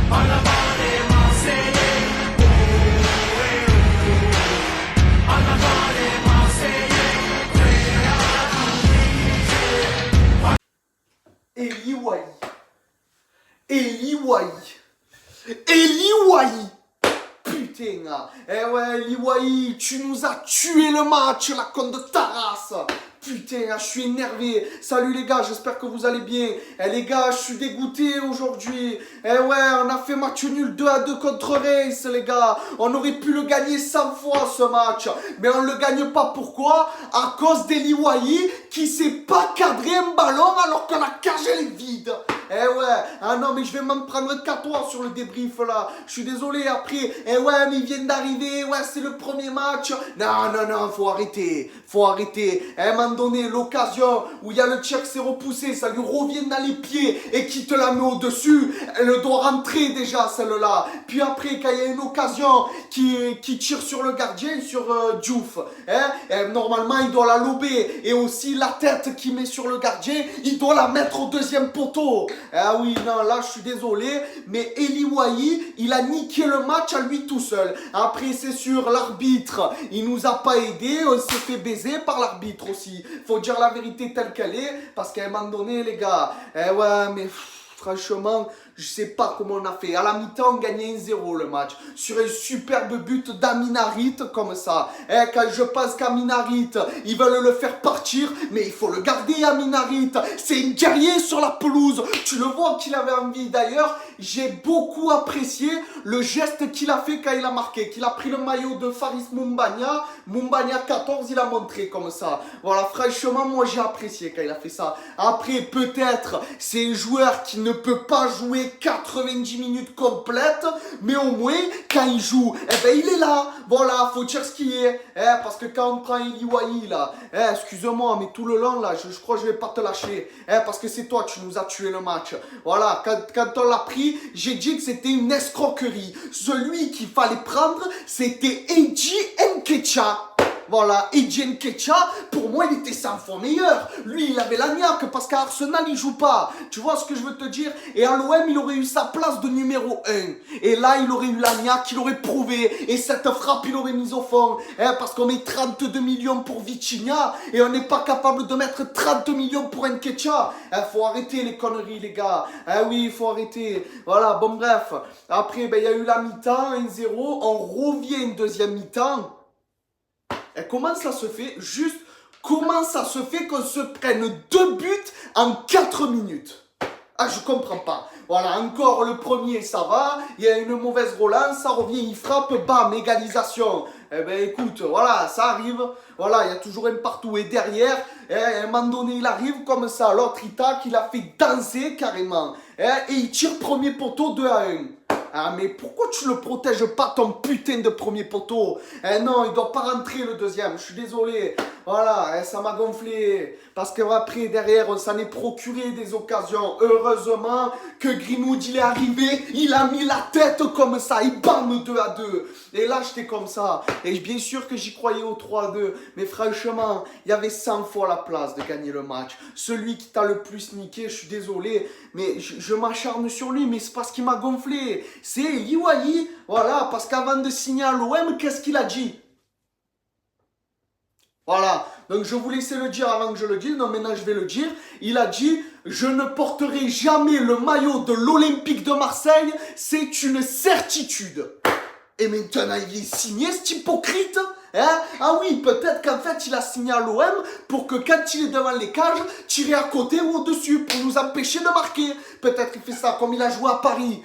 En avant les Marseillais, oh, eh, oh. En avant les Marseillais, prêts à tout miser. Eli Wahi. Eli Wahi. Eli Wahi. Putain, eh ouais, Eli Wahi, tu nous as tué le match là contre ta race. Putain, je suis énervé. Salut les gars, j'espère que vous allez bien. Eh les gars, je suis dégoûté aujourd'hui. Eh ouais, on a fait match nul 2-2 contre Reims, les gars. On aurait pu le gagner 100 fois ce match. Mais on ne le gagne pas. Pourquoi? À cause d'Eli Wahi qui sait pas cadrer un ballon alors que la cage elle est vide. Eh ouais, ah non mais je vais m'en prendre qu'à toi sur le débrief là. Je suis désolé après. Eh ouais, mais ils viennent d'arriver. Ouais, c'est le premier match. Non, non, non, faut arrêter. Faut arrêter. À un moment donné, l'occasion où il y a le Tchèque s'est repoussé, ça lui revient dans les pieds et qui te la met au-dessus, elle doit rentrer déjà celle-là. Puis après, quand il y a une occasion qui tire sur le gardien, sur Diouf, hein, et normalement il doit la lober. Et aussi la tête qu'il met sur le gardien, il doit la mettre au deuxième poteau. Ah oui, non, là je suis désolé, mais Eli Wahi, il a niqué le match à lui tout seul. Après, c'est sûr, l'arbitre, il nous a pas aidé, on s'est fait baiser par l'arbitre aussi. Faut dire la vérité telle qu'elle est, parce qu'à un moment donné, les gars, eh ouais, mais franchement, je sais pas comment on a fait. À la mi-temps, on gagnait 1-0 le match. Sur un superbe but d'Amin Harit comme ça. Eh, quand je pense qu'Amin Harit, ils veulent le faire partir, mais il faut le garder, Amin Harit. C'est un guerrier sur la pelouse. Tu le vois qu'il avait envie. D'ailleurs, j'ai beaucoup apprécié le geste qu'il a fait quand il a marqué. Qu'il a pris le maillot de Faris Moumbagna. Moumbagna 14, il a montré comme ça. Voilà, franchement, moi j'ai apprécié quand il a fait ça. Après, peut-être, c'est un joueur qui ne peut pas jouer 90 minutes complètes, mais au moins, quand il joue, eh ben il est là. Voilà, faut dire ce qu'il est. Parce que quand on prend Eli Wahi, là, excuse-moi, mais tout le long, là, je crois que je vais pas te lâcher. Parce que c'est toi, tu nous as tué le match. Voilà, quand on l'a pris, j'ai dit que c'était une escroquerie. Celui qu'il fallait prendre, c'était Eddie Nketiah. Voilà, Eddie Nketiah, pour moi, il était 100 fois meilleur. Lui, il avait la niaque parce qu'à Arsenal, il joue pas. Tu vois ce que je veux te dire? Et à l'OM, il aurait eu sa place de numéro 1. Et là, il aurait eu la niaque, il aurait prouvé. Et cette frappe, il aurait mis au fond. Parce qu'on met 32 millions pour Vitinha et on n'est pas capable de mettre 30 millions pour Nketiah. Faut arrêter les conneries, les gars. Oui, il faut arrêter. Voilà, bon, bref. Après, ben, il y a eu la mi-temps, 1-0. On revient une deuxième mi-temps. Et comment ça se fait, juste, comment ça se fait qu'on se prenne 2 buts en 4 minutes? Ah, je comprends pas. Voilà, encore le premier, ça va. Il y a une mauvaise relance, ça revient, il frappe, bam, égalisation. Eh ben écoute, voilà, ça arrive. Voilà, il y a toujours un partout. Et derrière, à un moment donné, il arrive comme ça. L'autre, il tac, il a fait danser carrément. Et il tire premier poteau 2-1. Ah mais pourquoi tu le protèges pas ton putain de premier poteau? Non, il doit pas rentrer le deuxième, je suis désolé. Voilà, ça m'a gonflé. Parce que après, derrière, on s'en est procuré des occasions. Heureusement que Greenwood, il est arrivé, il a mis la tête comme ça, il bam 2-2. Et là, j'étais comme ça. Et bien sûr que j'y croyais au 3-2. Mais franchement, il y avait 100 fois la place de gagner le match. Celui qui t'a le plus niqué, je suis désolé, mais je m'acharne sur lui, mais c'est parce qu'il m'a gonflé. C'est Eli Wahi, voilà, parce qu'avant de signer à l'OM, qu'est-ce qu'il a dit? Voilà, donc je vous laissais le dire avant que je le dise, non maintenant je vais le dire. Il a dit, je ne porterai jamais le maillot de l'Olympique de Marseille, c'est une certitude. Et maintenant il est signé, cet hypocrite, hein? Ah oui, peut-être qu'en fait il a signé à l'OM pour que quand il est devant les cages, tirer à côté ou au-dessus pour nous empêcher de marquer. Peut-être qu'il fait ça comme il a joué à Paris,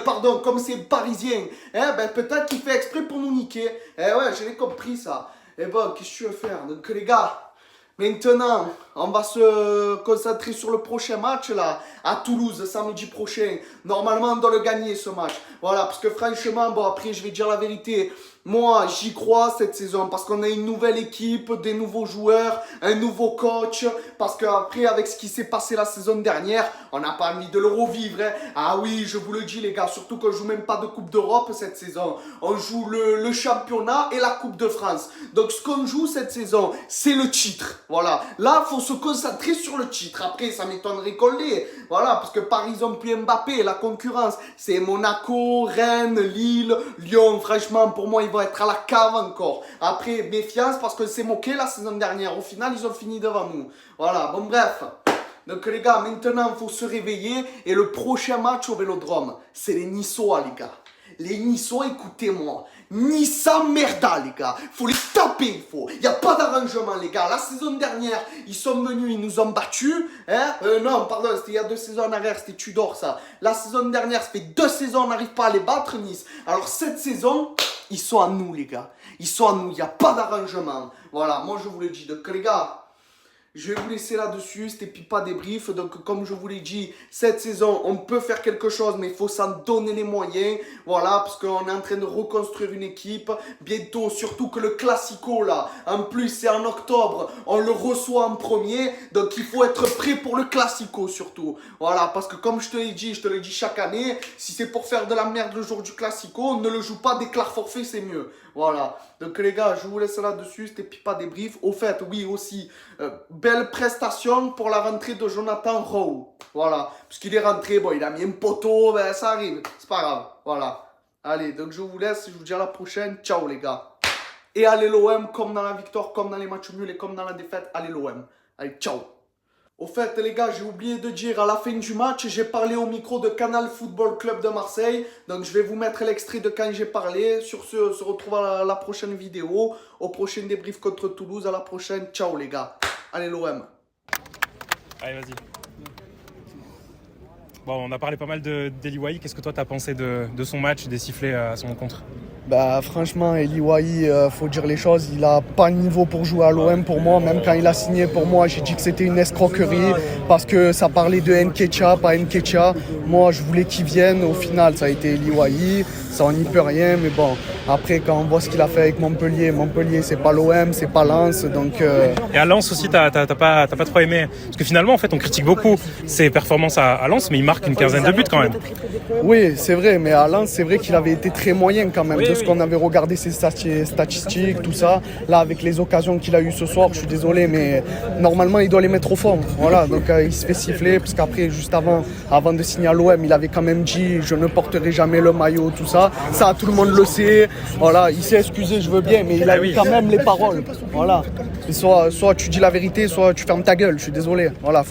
pardon, comme c'est parisien. Hein? Ben peut-être qu'il fait exprès pour nous niquer. Ouais, j'ai compris ça. Et bon, qu'est-ce que tu veux faire? Donc les gars, maintenant, on va se concentrer sur le prochain match là, à Toulouse, samedi prochain. Normalement, on doit le gagner ce match. Voilà, parce que franchement, bon après, je vais dire la vérité. Moi, j'y crois cette saison parce qu'on a une nouvelle équipe, des nouveaux joueurs, un nouveau coach. Parce qu'après, avec ce qui s'est passé la saison dernière, on n'a pas envie de le revivre. Hein. Ah oui, je vous le dis les gars, surtout qu'on joue même pas de Coupe d'Europe cette saison. On joue le championnat et la Coupe de France. Donc ce qu'on joue cette saison, c'est le titre. Voilà. Là, il faut se concentrer sur le titre. Après, ça m'étonnerait qu'on l'ait. Voilà, parce que Paris, ils ont plus Mbappé. La concurrence, c'est Monaco, Rennes, Lille, Lyon. Franchement, pour moi, ils vont être à la cave encore. Après, méfiance parce que c'est moqué la saison dernière. Au final, ils ont fini devant nous. Voilà, bon bref. Donc les gars, maintenant, il faut se réveiller. Et le prochain match au Vélodrome, c'est les Niçois, les gars. Les Niçois, écoutez-moi. Nissa merda, les gars. Faut les taper, il faut. Il n'y a pas d'arrangement, les gars. La saison dernière, ils sont venus, ils nous ont battus. Hein? Non, pardon, c'était il y a 2 saisons en arrière, c'était Tudor, ça. La saison dernière, ça fait 2 saisons, on n'arrive pas à les battre, Nice. Alors cette saison, ils sont à nous, les gars. Ils sont à nous, il n'y a pas d'arrangement. Voilà, moi je vous le dis. Donc les gars, je vais vous laisser là-dessus, c'était Pipa Débrief. Donc comme je vous l'ai dit, cette saison, on peut faire quelque chose, mais il faut s'en donner les moyens. Voilà, parce qu'on est en train de reconstruire une équipe. Bientôt, surtout que le Classico, là, en plus c'est en octobre, on le reçoit en premier. Donc il faut être prêt pour le Classico surtout. Voilà, parce que comme je te l'ai dit, chaque année, si c'est pour faire de la merde le jour du Classico, ne le joue pas, déclare forfait, c'est mieux. Voilà, donc les gars, je vous laisse là-dessus, c'était Pipa Débrief. Au fait, oui aussi, belle prestation pour la rentrée de Jonathan Rowe. Voilà, parce qu'il est rentré, bon, il a mis un poteau, ben ça arrive, c'est pas grave. Voilà, allez, donc je vous laisse, je vous dis à la prochaine, ciao les gars. Et allez l'OM, comme dans la victoire, comme dans les matchs nuls et comme dans la défaite, allez l'OM. Allez, ciao. Au fait, les gars, j'ai oublié de dire, à la fin du match, j'ai parlé au micro de Canal Football Club de Marseille. Donc, je vais vous mettre l'extrait de quand j'ai parlé. Sur ce, on se retrouve à la prochaine vidéo, au prochain débrief contre Toulouse. À la prochaine. Ciao, les gars. Allez, l'OM. Allez, vas-y. Bon, on a parlé pas mal d'Eli Wahi. Qu'est-ce que toi, t'as pensé de son match, des sifflets à son encontre? Bah, franchement, Eli Wahi, faut dire les choses, il a pas le niveau pour jouer à l'OM pour moi. Même quand il a signé pour moi, j'ai dit que c'était une escroquerie parce que ça parlait de Nketiah, pas Nketiah. Moi, je voulais qu'il vienne. Au final, ça a été Eli Wahi. Ça, on n'y peut rien. Mais bon, après, quand on voit ce qu'il a fait avec Montpellier, c'est pas l'OM, c'est pas Lens. Donc, Et à Lens aussi, t'as pas trop aimé. Parce que finalement, en fait, on critique beaucoup ses performances à Lens, mais il marque une quinzaine de buts quand même. Oui, c'est vrai, mais à Lens, c'est vrai qu'il avait été très moyen quand même. De ce qu'on avait regardé ses statistiques, tout ça. Là, avec les occasions qu'il a eues ce soir, je suis désolé, mais normalement, il doit les mettre au fond. Voilà, donc il se fait siffler, parce qu'après, juste avant de signer à l'OM, il avait quand même dit « je ne porterai jamais le maillot », tout ça. Ça, tout le monde le sait. Voilà, il s'est excusé, je veux bien, mais il a eu quand même les paroles. Voilà. Et soit tu dis la vérité, soit tu fermes ta gueule, je suis désolé. Voilà,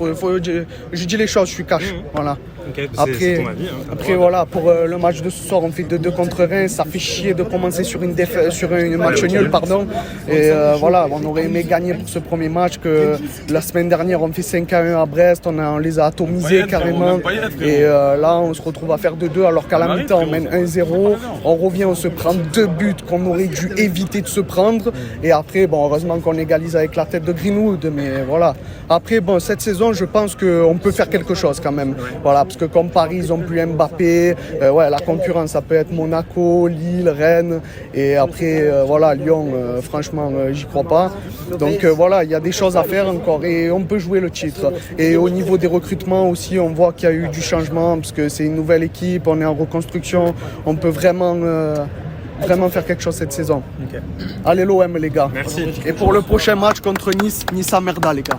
je dis les choses, je suis cash. Voilà. Okay, c'est ton avis, hein, après voilà, pour le match de ce soir, on fait 2 contre 1. Ça fait chier de commencer sur un match nul, pardon. Et voilà, on aurait aimé gagner pour ce premier match. Que la semaine dernière, on fait 5-1 à Brest, on les a atomisés carrément. Et là, on se retrouve à faire 2-2, alors qu'à la mi-temps, on mène 1-0. On revient, on se prend 2 buts qu'on aurait dû éviter de se prendre. Et après, bon, heureusement qu'on égalise avec la tête de Greenwood. Mais voilà. Après, bon, cette saison, je pense qu'on peut faire quelque chose quand même. Voilà, parce que comme Paris, ils n'ont plus Mbappé. Ouais, la concurrence, ça peut être Monaco, Lille, Rennes. Et après, voilà, Lyon, franchement, j'y crois pas. Donc voilà, il y a des choses à faire encore et on peut jouer le titre. Et au niveau des recrutements aussi, on voit qu'il y a eu du changement parce que c'est une nouvelle équipe, on est en reconstruction. On peut vraiment faire quelque chose cette saison. Okay. Allez l'OM, les gars. Merci. Et pour le prochain match contre Nice, Nissa merda, les gars.